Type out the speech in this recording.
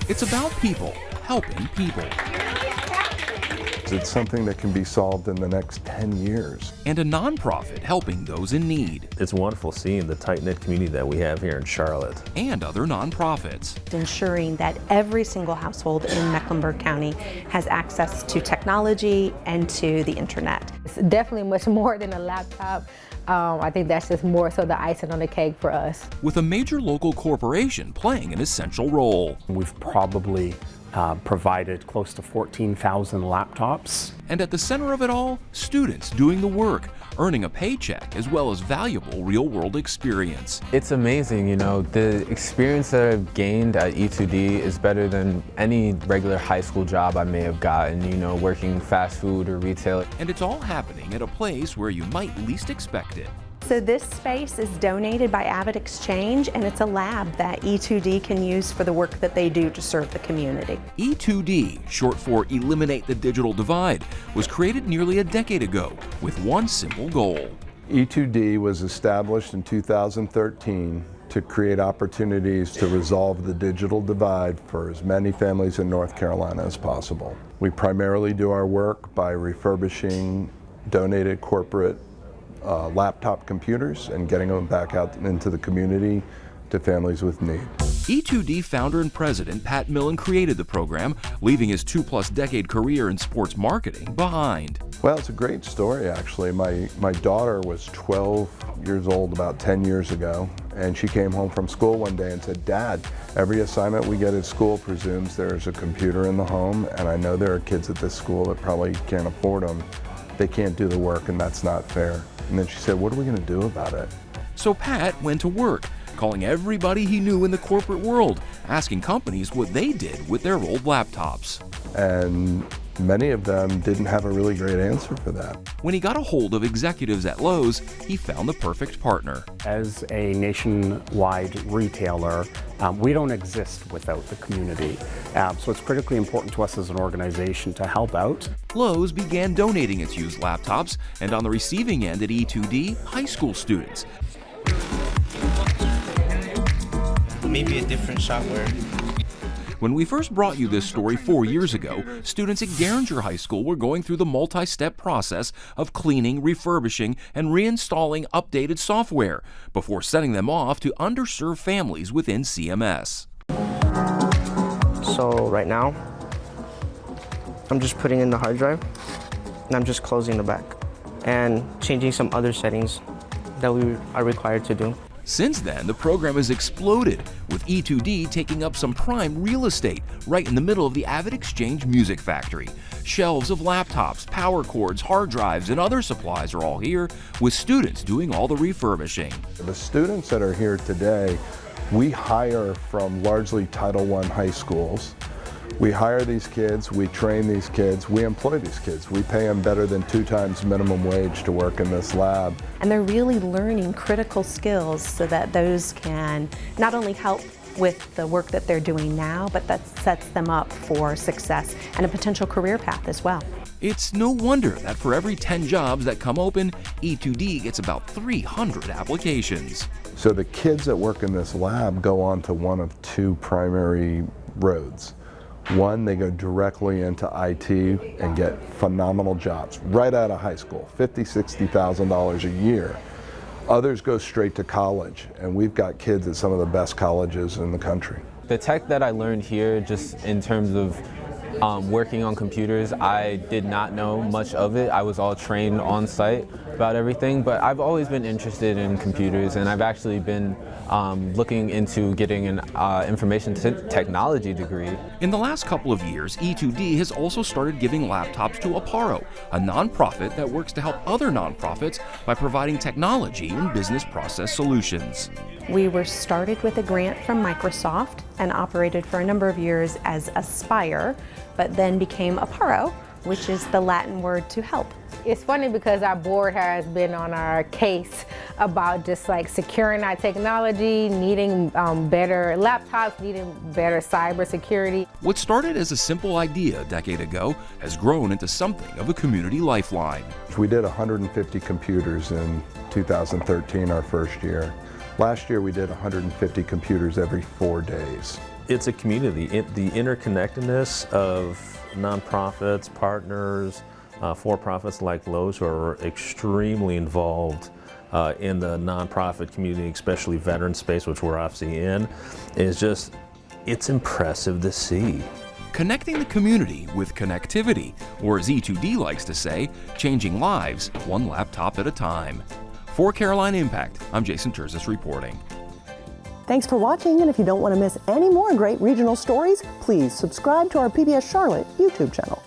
It's about people helping people. It's something that can be solved in the next 10 years. And a nonprofit helping those in need. It's wonderful seeing the tight-knit community that we have here in Charlotte. And other nonprofits. Ensuring that every single household in Mecklenburg County has access to technology and to the internet. It's definitely much more than a laptop. I think that's just more so the icing on the cake for us. With a major local corporation playing an essential role. We've probably provided close to 14,000 laptops. And at the center of it all, students doing the work, earning a paycheck as well as valuable real-world experience. It's amazing, you know, the experience that I've gained at E2D is better than any regular high school job I may have gotten, you know, working fast food or retail. And it's all happening at a place where you might least expect it. So this space is donated by Avid Exchange, and it's a lab that E2D can use for the work that they do to serve the community. E2D, short for Eliminate the Digital Divide, was created nearly a decade ago with one simple goal. E2D was established in 2013 to create opportunities to resolve the digital divide for as many families in North Carolina as possible. We primarily do our work by refurbishing donated corporate laptop computers and getting them back out into the community to families with need. E2D founder and president Pat Millen created the program, leaving his 2+ decade career in sports marketing behind. Well, it's a great story actually. My daughter was 12 years old about 10 years ago, and she came home from school one day and said, "Dad, every assignment we get at school presumes there's a computer in the home, and I know there are kids at this school that probably can't afford them. They can't do the work, and that's not fair." And then she said, "What are we going to do about it?" So Pat went to work, calling everybody he knew in the corporate world, asking companies what they did with their old laptops. And many of them didn't have a really great answer for that. When he got a hold of executives at Lowe's, he found the perfect partner. As a nationwide retailer, we don't exist without the community. So it's critically important to us as an organization to help out. Lowe's began donating its used laptops, and on the receiving end at E2D, high school students. Maybe a different shop where... When we first brought you this story 4 years ago, students at Garinger High School were going through the multi-step process of cleaning, refurbishing, and reinstalling updated software before sending them off to underserved families within CMS. So right now, I'm just putting in the hard drive, and I'm just closing the back and changing some other settings that we are required to do. Since then, the program has exploded, with E2D taking up some prime real estate right in the middle of the Avid Exchange Music Factory. Shelves of laptops, power cords, hard drives, and other supplies are all here, with students doing all the refurbishing. The students that are here today, we hire from largely Title I high schools. We hire these kids, we train these kids, we employ these kids. We pay them better than 2 times minimum wage to work in this lab. And they're really learning critical skills so that those can not only help with the work that they're doing now, but that sets them up for success and a potential career path as well. It's no wonder that for every 10 jobs that come open, E2D gets about 300 applications. So the kids that work in this lab go on to one of 2 primary roads. One, they go directly into IT and get phenomenal jobs right out of high school, $50,000, $60,000 a year. Others go straight to college, and we've got kids at some of the best colleges in the country. The tech that I learned here, just in terms of working on computers, I did not know much of it. I was all trained on site about everything, but I've always been interested in computers, and I've actually been looking into getting an information technology degree. In the last couple of years, E2D has also started giving laptops to Aparo, a nonprofit that works to help other nonprofits by providing technology and business process solutions. We were started with a grant from Microsoft and operated for a number of years as Aspire, but then became Aparo, which is the Latin word to help. It's funny because our board has been on our case about just like securing our technology, needing better laptops, needing better cybersecurity. What started as a simple idea a decade ago has grown into something of a community lifeline. We did 150 computers in 2013, our first year. Last year we did 150 computers every 4 days. It's a community. The interconnectedness of nonprofits, partners, for-profits like Lowe's who are extremely involved in the nonprofit community, especially veteran space, which we're obviously in, is just, it's impressive to see. Connecting the community with connectivity, or as E2D likes to say, changing lives one laptop at a time. For Caroline Impact, I'm Jason Terzis reporting. Thanks for watching, and if you don't want to miss any more great regional stories, please subscribe to our PBS Charlotte YouTube channel.